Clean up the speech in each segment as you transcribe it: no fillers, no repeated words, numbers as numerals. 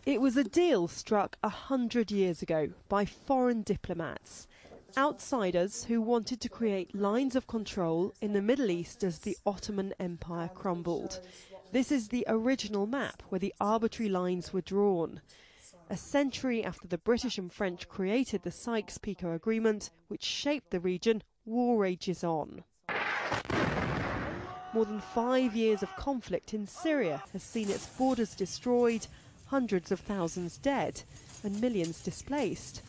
It was a deal struck 100 years ago by foreign diplomats, outsiders who wanted to create lines of control in the Middle East as the Ottoman Empire crumbled. This is the original map where the arbitrary lines were drawn. A century after the British and French created the Sykes Picot Agreement, which shaped the region, war rages on. More than 5 years of conflict in Syria has seen its borders destroyed, hundreds of thousands dead, and millions displaced.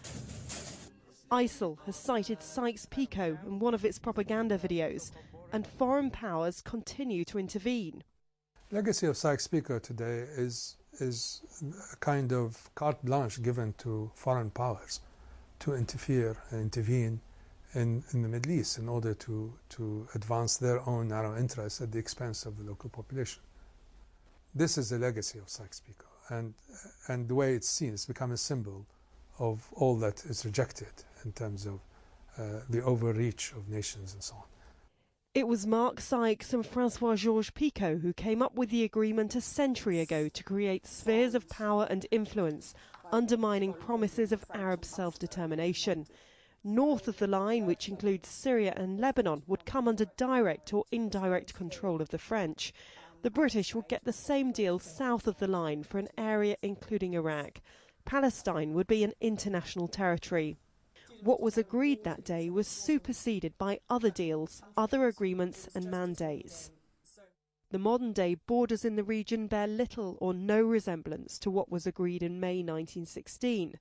ISIL has cited Sykes-Picot in one of its propaganda videos, and foreign powers continue to intervene. The legacy of Sykes-Picot today is a kind of carte blanche given to foreign powers to interfere and intervene in the Middle East in order to advance their own narrow interests at the expense of the local population. This is the legacy of Sykes-Picot, and the way it's seen, it's become a symbol of all that is rejected in terms of the overreach of nations and so on. It was Mark Sykes and Francois-Georges Picot who came up with the agreement a century ago to create spheres of power and influence, undermining promises of Arab self-determination. North of the line, which includes Syria and Lebanon, would come under direct or indirect control of the French. The British would get the same deal south of the line for an area including Iraq. Palestine would be an international territory. What was agreed that day was superseded by other deals, other agreements and mandates. The modern-day borders in the region bear little or no resemblance to what was agreed in May 1916.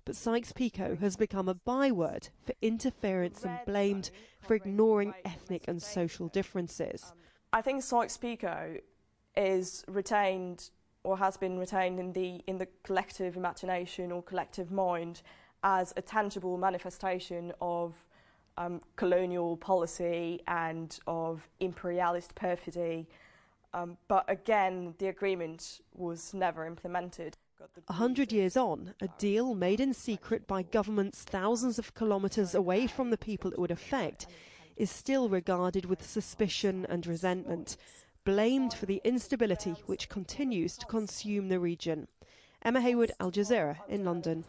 But Sykes-Picot has become a byword for interference and blamed for ignoring ethnic and social differences. I think Sykes-Picot is retained, or has been retained in the collective imagination or collective mind, as a tangible manifestation of colonial policy and of imperialist perfidy. But again, the agreement was never implemented. 100 years on, a deal made in secret by governments thousands of kilometres away from the people it would affect is still regarded with suspicion and resentment, blamed for the instability which continues to consume the region. Emma Hayward, Al Jazeera in London.